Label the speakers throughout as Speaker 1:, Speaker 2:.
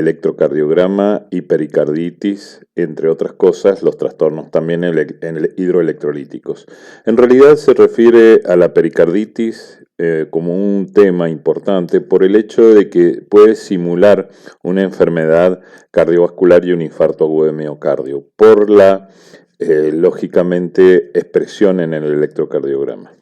Speaker 1: electrocardiograma y pericarditis, entre otras cosas, los trastornos también hidroelectrolíticos. En realidad se refiere a la pericarditis como un tema importante por el hecho de que puede simular una enfermedad cardiovascular y un infarto agudo de miocardio, por la, lógicamente, expresión en el electrocardiograma.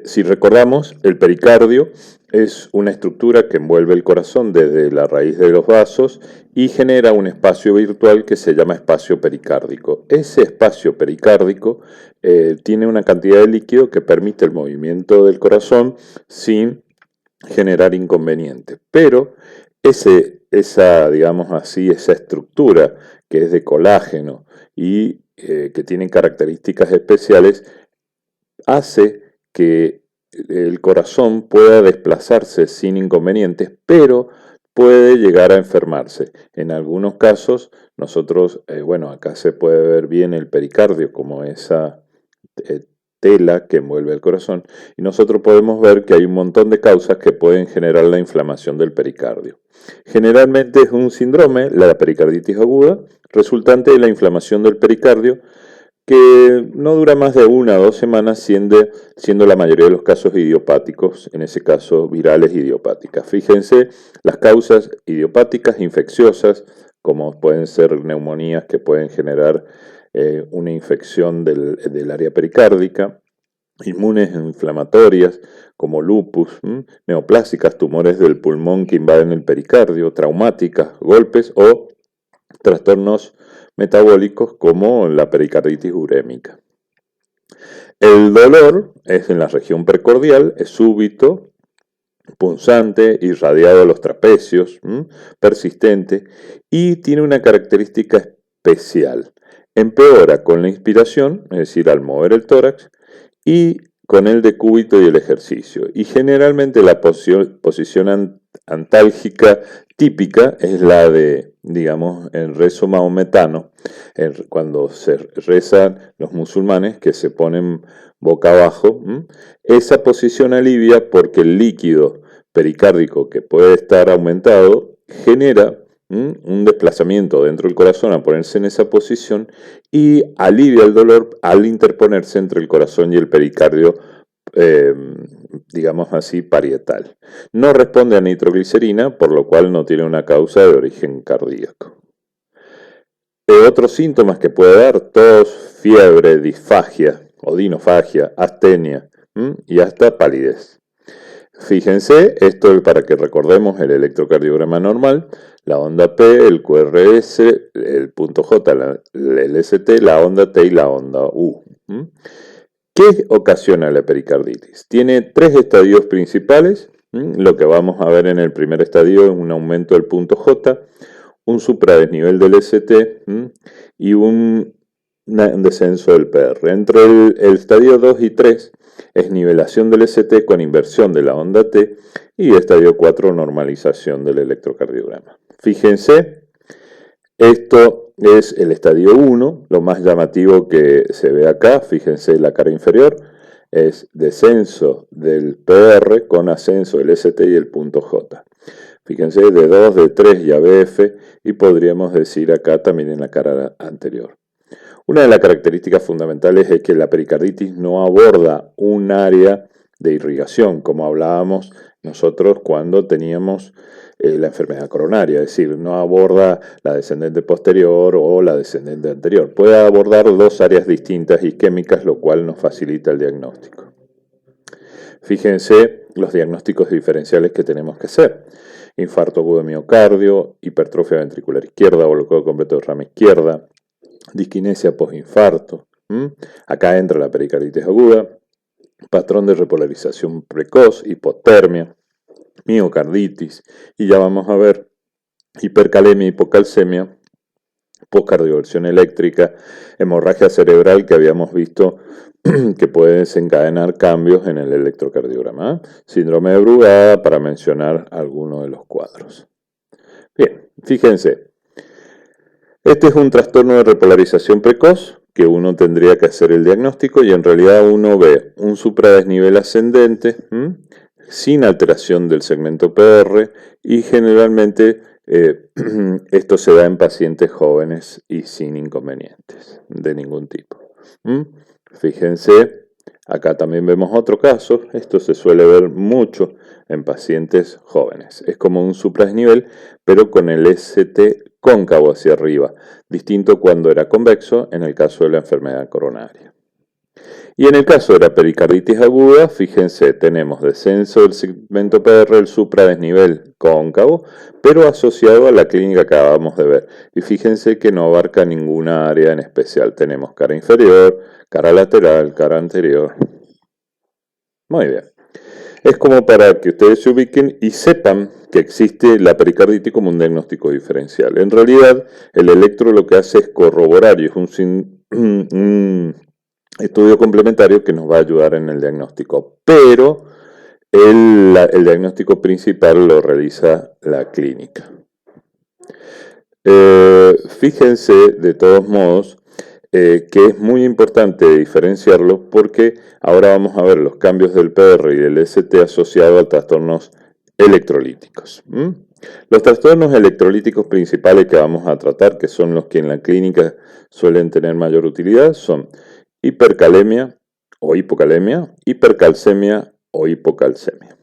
Speaker 1: Si recordamos, el pericardio es una estructura que envuelve el corazón desde la raíz de los vasos y genera un espacio virtual que se llama espacio pericárdico. Ese espacio pericárdico tiene una cantidad de líquido que permite el movimiento del corazón sin generar inconvenientes. Pero esa estructura que es de colágeno y que tiene características especiales hace que el corazón pueda desplazarse sin inconvenientes, pero puede llegar a enfermarse. En algunos casos, nosotros, acá se puede ver bien el pericardio como esa tela que envuelve el corazón, y nosotros podemos ver que hay un montón de causas que pueden generar la inflamación del pericardio. Generalmente es un síndrome, la pericarditis aguda, resultante de la inflamación del pericardio, que no dura más de 1 o 2 semanas, siendo la mayoría de los casos idiopáticos, en ese caso virales idiopáticas. Fíjense, las causas idiopáticas infecciosas, como pueden ser neumonías que pueden generar una infección del área pericárdica, inmunes inflamatorias como lupus, neoplásicas, tumores del pulmón que invaden el pericardio, traumáticas, golpes o trastornos metabólicos como la pericarditis urémica. El dolor es en la región precordial, es súbito, punzante, irradiado a los trapecios, persistente y tiene una característica especial. Empeora con la inspiración, es decir, al mover el tórax, y con el decúbito y el ejercicio. Y generalmente la posición antálgica típica es la de, el rezo maometano, cuando se rezan los musulmanes que se ponen boca abajo. Esa posición alivia porque el líquido pericárdico que puede estar aumentado genera un desplazamiento dentro del corazón a ponerse en esa posición y alivia el dolor al interponerse entre el corazón y el pericardio, parietal. No responde a nitroglicerina, por lo cual no tiene una causa de origen cardíaco. Otros síntomas que puede dar: tos, fiebre, disfagia, odinofagia, astenia y hasta palidez. Fíjense, esto es para que recordemos el electrocardiograma normal, la onda P, el QRS, el punto J, el ST, la onda T y la onda U. ¿Qué ocasiona la pericarditis? Tiene 3 estadios principales. Lo que vamos a ver en el primer estadio es un aumento del punto J, un supradesnivel del ST y un descenso del PR. Entre el estadio 2 y 3 es nivelación del ST con inversión de la onda T y estadio 4 normalización del electrocardiograma. Fíjense, esto es el estadio 1, lo más llamativo que se ve acá. Fíjense la cara inferior, es descenso del PR con ascenso del ST y el punto J. Fíjense, de 2, de 3 y ABF, y podríamos decir acá también en la cara anterior. Una de las características fundamentales es que la pericarditis no aborda un área de irrigación, como hablábamos nosotros cuando teníamos la enfermedad coronaria, es decir, no aborda la descendente posterior o la descendente anterior. Puede abordar 2 áreas distintas isquémicas, lo cual nos facilita el diagnóstico. Fíjense los diagnósticos diferenciales que tenemos que hacer: infarto agudo de miocardio, hipertrofia ventricular izquierda, bloqueo completo de rama izquierda, disquinesia postinfarto. Acá entra la pericarditis aguda, patrón de repolarización precoz, hipotermia, miocarditis, y ya vamos a ver hipercalemia, hipocalcemia, poscardioversión eléctrica, hemorragia cerebral, que habíamos visto que puede desencadenar cambios en el electrocardiograma. Síndrome de Brugada, para mencionar algunos de los cuadros. Bien, fíjense. Este es un trastorno de repolarización precoz que uno tendría que hacer el diagnóstico, y en realidad uno ve un supradesnivel ascendente, sin alteración del segmento PR y generalmente esto se da en pacientes jóvenes y sin inconvenientes de ningún tipo. Fíjense, acá también vemos otro caso. Esto se suele ver mucho en pacientes jóvenes. Es como un supradesnivel, pero con el ST cóncavo hacia arriba, distinto cuando era convexo en el caso de la enfermedad coronaria. Y en el caso de la pericarditis aguda, fíjense, tenemos descenso del segmento PR, el supradesnivel cóncavo, pero asociado a la clínica que acabamos de ver. Y fíjense que no abarca ninguna área en especial. Tenemos cara inferior, cara lateral, cara anterior. Muy bien. Es como para que ustedes se ubiquen y sepan que existe la pericarditis como un diagnóstico diferencial. En realidad, el electro lo que hace es corroborar y es un estudio complementario que nos va a ayudar en el diagnóstico, pero el diagnóstico principal lo realiza la clínica. Fíjense de todos modos que es muy importante diferenciarlo porque ahora vamos a ver los cambios del PR y del ST asociados a trastornos electrolíticos. Los trastornos electrolíticos principales que vamos a tratar, que son los que en la clínica suelen tener mayor utilidad, son hipercalemia o hipocalemia, hipercalcemia o hipocalcemia.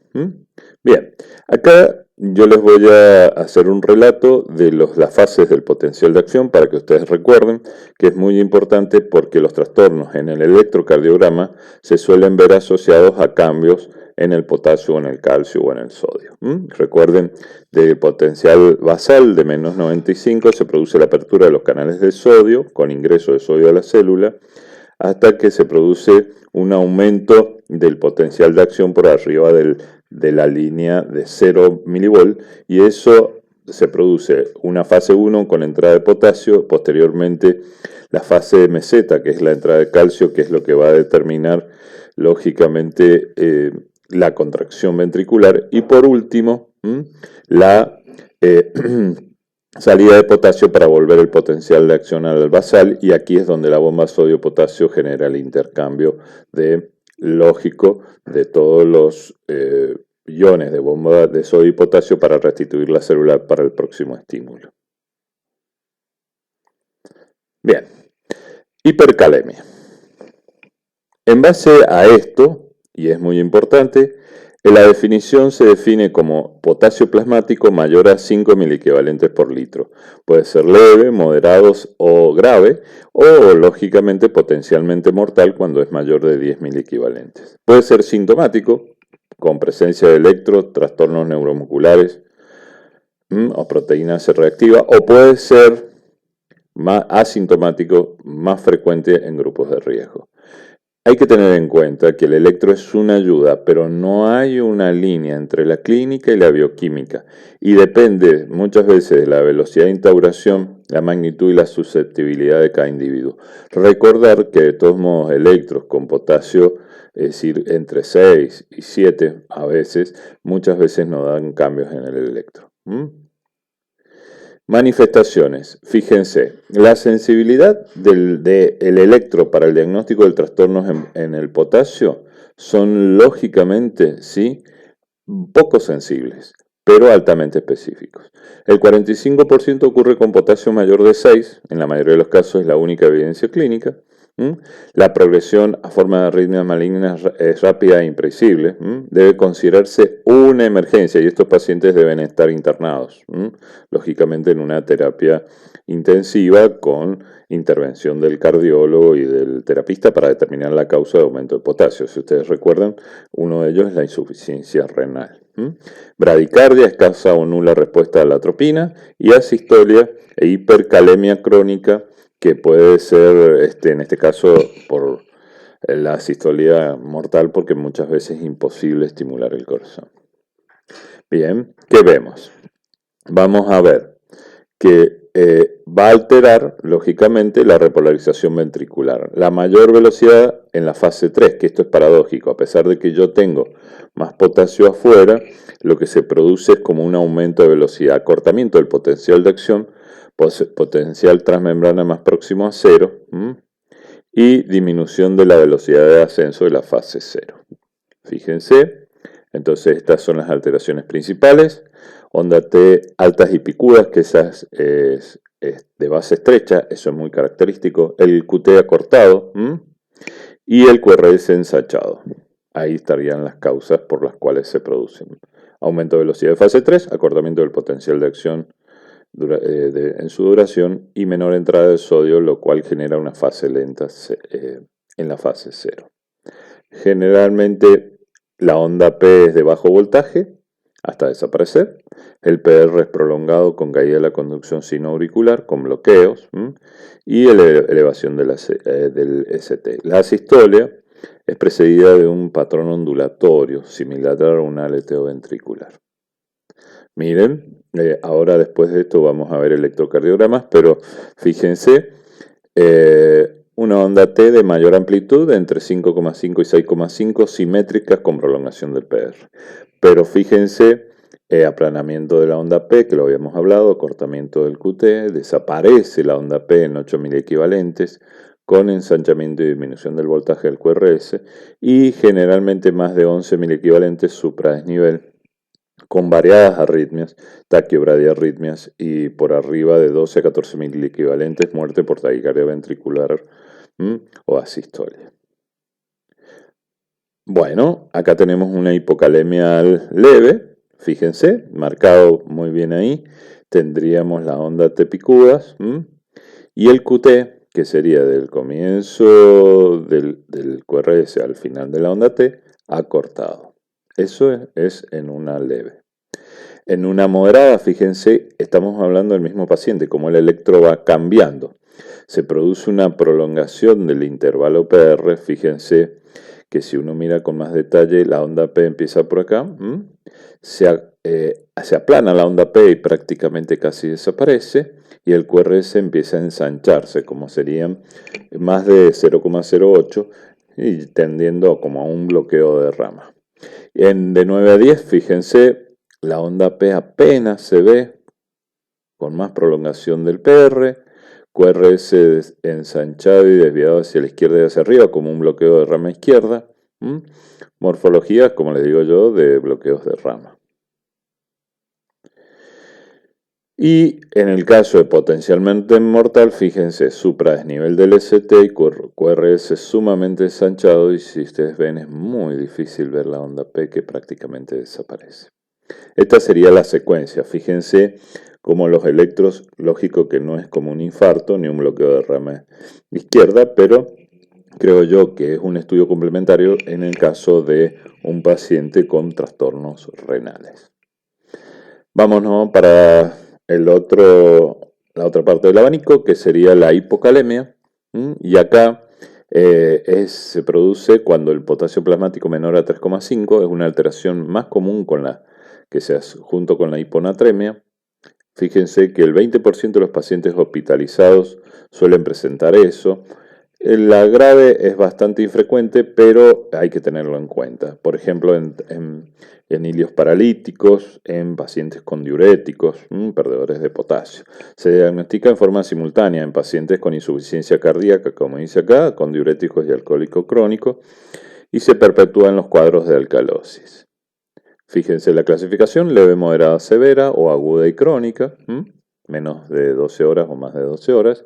Speaker 1: Bien, acá yo les voy a hacer un relato de las fases del potencial de acción para que ustedes recuerden que es muy importante porque los trastornos en el electrocardiograma se suelen ver asociados a cambios en el potasio, en el calcio o en el sodio. Recuerden, del potencial basal de menos 95 se produce la apertura de los canales de sodio con ingreso de sodio a la célula hasta que se produce un aumento del potencial de acción por arriba de la línea de 0 milivolt y eso se produce una fase 1 con entrada de potasio, posteriormente la fase de meseta, que es la entrada de calcio, que es lo que va a determinar lógicamente la contracción ventricular y por último la salida de potasio para volver el potencial de acción al basal y aquí es donde la bomba sodio-potasio genera el intercambio lógico de todos los iones de bomba de sodio y potasio para restituir la célula para el próximo estímulo. Bien, hipercalemia. En base a esto, y es muy importante, la definición se define como potasio plasmático mayor a 5 miliequivalentes por litro. Puede ser leve, moderado o grave, o lógicamente potencialmente mortal cuando es mayor de 10 miliequivalentes. Puede ser sintomático, con presencia de electro, trastornos neuromusculares o proteína C reactiva, o puede ser más asintomático, más frecuente en grupos de riesgo. Hay que tener en cuenta que el electro es una ayuda, pero no hay una línea entre la clínica y la bioquímica y depende muchas veces de la velocidad de instauración, la magnitud y la susceptibilidad de cada individuo. Recordar que de todos modos electros con potasio, es decir, entre 6 y 7 a veces, muchas veces no dan cambios en el electro. Manifestaciones. Fíjense, la sensibilidad del electro para el diagnóstico del trastorno en el potasio son lógicamente, sí, poco sensibles, pero altamente específicos. El 45% ocurre con potasio mayor de 6, en la mayoría de los casos es la única evidencia clínica. La progresión a forma de arritmias malignas es rápida e impredecible. Debe considerarse una emergencia y estos pacientes deben estar internados, lógicamente en una terapia intensiva con intervención del cardiólogo y del terapista para determinar la causa de aumento de potasio. Si ustedes recuerdan, uno de ellos es la insuficiencia renal. Bradicardia, escasa o nula respuesta a la atropina y asistolia e hipercalemia crónica que puede ser, en este caso, por la asistolia mortal, porque muchas veces es imposible estimular el corazón. Bien, ¿qué vemos? Vamos a ver que va a alterar, lógicamente, la repolarización ventricular. La mayor velocidad en la fase 3, que esto es paradójico, a pesar de que yo tengo más potasio afuera, lo que se produce es como un aumento de velocidad, acortamiento del potencial de acción, potencial transmembrana más próximo a 0 y disminución de la velocidad de ascenso de la fase 0. Fíjense, Entonces estas son las alteraciones principales. Onda T altas y picudas, que esas es de base estrecha, eso es muy característico. El QT acortado y el QRS ensanchado. Ahí estarían las causas por las cuales se producen. Aumento de velocidad de fase 3, acortamiento del potencial de acción en su duración y menor entrada de sodio, lo cual genera una fase lenta en la fase 0. Generalmente la onda P es de bajo voltaje hasta desaparecer. El PR es prolongado con caída de la conducción sinoauricular, con bloqueos y elevación del ST. La asistolia es precedida de un patrón ondulatorio similar a un aleteo ventricular. Miren, ahora después de esto vamos a ver electrocardiogramas, pero fíjense, una onda T de mayor amplitud, entre 5,5 y 6,5, simétricas con prolongación del PR. Pero fíjense, aplanamiento de la onda P, que lo habíamos hablado, acortamiento del QT, desaparece la onda P en 8 miliequivalentes, con ensanchamiento y disminución del voltaje del QRS, y generalmente más de 11 miliequivalentes supradesnivel, con variadas arritmias, taquibradiarritmias y por arriba de 12 a 14 miliequivalentes, muerte por taquicardia ventricular o asistolia. Bueno, acá tenemos una hipocalemia leve, fíjense, marcado muy bien ahí. Tendríamos la onda T picudas y el QT, que sería del comienzo del QRS al final de la onda T, acortado. Eso es en una leve. En una moderada, fíjense, estamos hablando del mismo paciente, como el electro va cambiando. Se produce una prolongación del intervalo PR, fíjense que si uno mira con más detalle, la onda P empieza por acá, se aplana la onda P y prácticamente casi desaparece, y el QRS empieza a ensancharse, como serían más de 0,08 y tendiendo como a un bloqueo de rama. De 9 a 10, fíjense, la onda P apenas se ve, con más prolongación del PR, QRS ensanchado y desviado hacia la izquierda y hacia arriba, como un bloqueo de rama izquierda. Morfología, como les digo yo, de bloqueos de rama. Y en el caso de potencialmente mortal, fíjense, supradesnivel del ST y QRS sumamente ensanchado, y si ustedes ven es muy difícil ver la onda P, que prácticamente desaparece. Esta sería la secuencia. Fíjense como los electros, lógico que no es como un infarto ni un bloqueo de rama izquierda, pero creo yo que es un estudio complementario en el caso de un paciente con trastornos renales. Vámonos para la otra parte del abanico, que sería la hipocalemia. Y acá se produce cuando el potasio plasmático menor a 3,5, es una alteración más común que se hace junto con la hiponatremia. Fíjense que el 20% de los pacientes hospitalizados suelen presentar eso. La grave es bastante infrecuente, pero hay que tenerlo en cuenta. Por ejemplo, en ilios paralíticos, en pacientes con diuréticos, perdedores de potasio. Se diagnostica en forma simultánea en pacientes con insuficiencia cardíaca, como dice acá, con diuréticos y alcohólico crónico, y se perpetúa en los cuadros de alcalosis. Fíjense la clasificación: leve, moderada, severa o aguda y crónica, menos de 12 horas o más de 12 horas.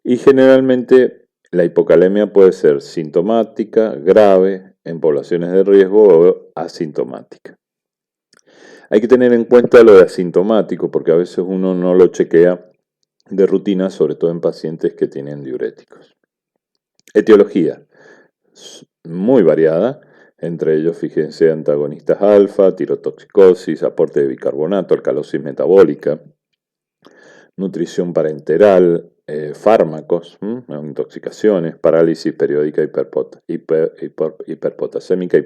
Speaker 1: Y generalmente la hipocalemia puede ser sintomática, grave, en poblaciones de riesgo o asintomática. Hay que tener en cuenta lo de asintomático, porque a veces uno no lo chequea de rutina, sobre todo en pacientes que tienen diuréticos. Etiología muy variada. Entre ellos, fíjense, antagonistas alfa, tirotoxicosis, aporte de bicarbonato, alcalosis metabólica, nutrición parenteral, fármacos, intoxicaciones, parálisis periódica hiperpotasémica,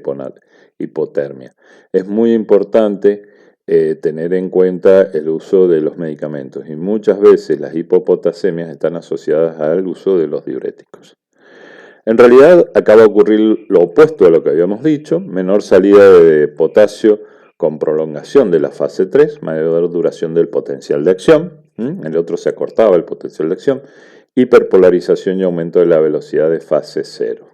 Speaker 1: hipotermia. Es muy importante tener en cuenta el uso de los medicamentos, y muchas veces las hipopotasemias están asociadas al uso de los diuréticos. En realidad acaba de ocurrir lo opuesto a lo que habíamos dicho: menor salida de potasio con prolongación de la fase 3, mayor duración del potencial de acción, el otro se acortaba el potencial de acción, hiperpolarización y aumento de la velocidad de fase 0.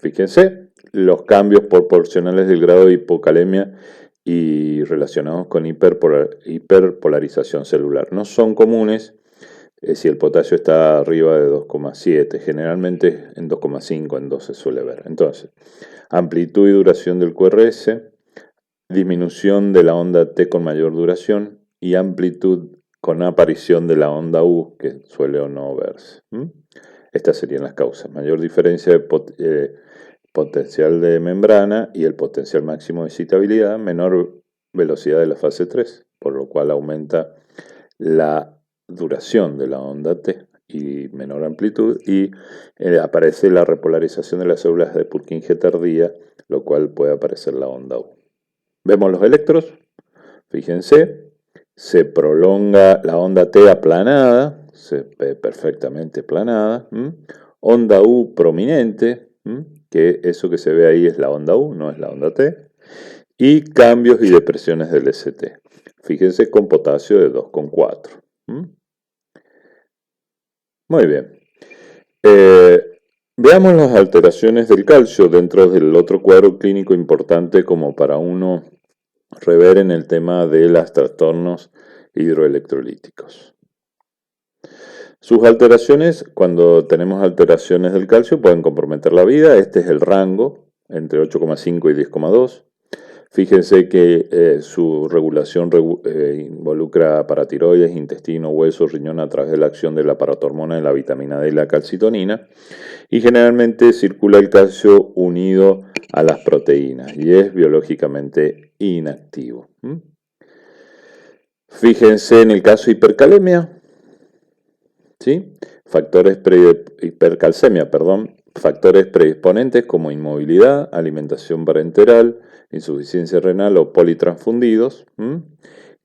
Speaker 1: Fíjense, los cambios proporcionales del grado de hipocalemia y relacionados con hiperpolarización celular. No son comunes si el potasio está arriba de 2,7, generalmente en 2,5, en 2 se suele ver. Entonces, amplitud y duración del QRS, disminución de la onda T con mayor duración y amplitud con aparición de la onda U, que suele o no verse. Estas serían las causas. Mayor diferencia de potencial de membrana y el potencial máximo de excitabilidad, menor velocidad de la fase 3, por lo cual aumenta la duración de la onda T y menor amplitud, y aparece la repolarización de las células de Purkinje tardía, lo cual puede aparecer la onda U. Vemos los electros, fíjense, se prolonga la onda T aplanada, se ve perfectamente aplanada, onda U prominente, que eso que se ve ahí es la onda U, no es la onda T, y cambios y depresiones del ST. Fíjense con potasio de 2,4. Muy bien. Veamos las alteraciones del calcio dentro del otro cuadro clínico importante como para uno rever en el tema de los trastornos hidroelectrolíticos. Sus alteraciones, cuando tenemos alteraciones del calcio, pueden comprometer la vida. Este es el rango, entre 8,5 y 10,2. Fíjense que su regulación involucra paratiroides, intestino, hueso, riñón a través de la acción de la paratormona de la vitamina D y la calcitonina. Y generalmente circula el calcio unido a las proteínas y es biológicamente inactivo. Fíjense en el caso de hipercalemia, ¿sí? Factores predisponentes como inmovilidad, alimentación parenteral, insuficiencia renal o politransfundidos,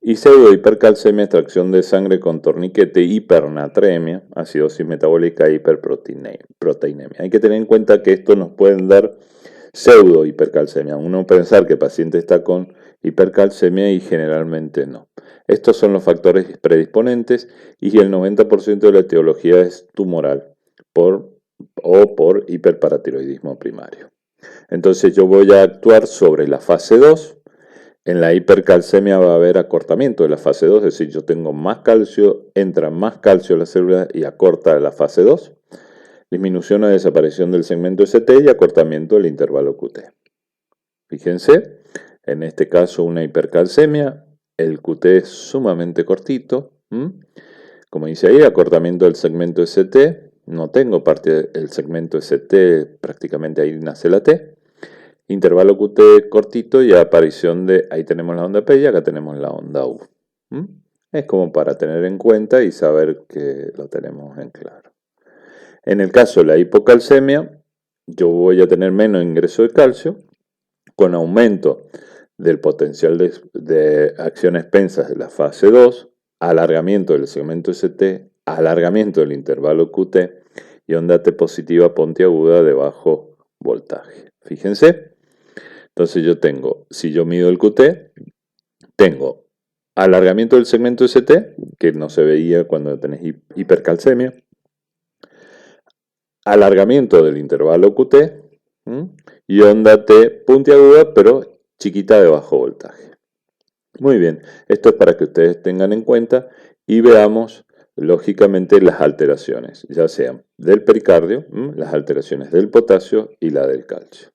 Speaker 1: y pseudohipercalcemia, extracción de sangre con torniquete, hipernatremia, acidosis metabólica e hiperproteinemia. Hay que tener en cuenta que esto nos pueden dar pseudohipercalcemia. Uno pensar que el paciente está con hipercalcemia y generalmente no. Estos son los factores predisponentes y el 90% de la etiología es tumoral por hiperparatiroidismo primario. Entonces yo voy a actuar sobre la fase 2. En la hipercalcemia va a haber acortamiento de la fase 2, es decir, yo tengo más calcio, entra más calcio a la célula y acorta la fase 2. Disminución o desaparición del segmento ST y acortamiento del intervalo QT. Fíjense, en este caso una hipercalcemia, el QT es sumamente cortito. Como dice ahí, acortamiento del segmento ST. No tengo parte del segmento ST, prácticamente ahí nace la T. Intervalo QT cortito y aparición de, ahí tenemos la onda P y acá tenemos la onda U. Es como para tener en cuenta y saber que lo tenemos en claro. En el caso de la hipocalcemia, yo voy a tener menos ingreso de calcio, con aumento del potencial de acción expensas de la fase 2, alargamiento del segmento ST, alargamiento del intervalo QT y onda T positiva puntiaguda de bajo voltaje. Fíjense, entonces yo tengo, si yo mido el QT, tengo alargamiento del segmento ST, que no se veía cuando tenés hipercalcemia, alargamiento del intervalo QT y onda T puntiaguda, pero chiquita de bajo voltaje. Muy bien, esto es para que ustedes tengan en cuenta y veamos lógicamente las alteraciones, ya sean del pericardio, las alteraciones del potasio y la del calcio.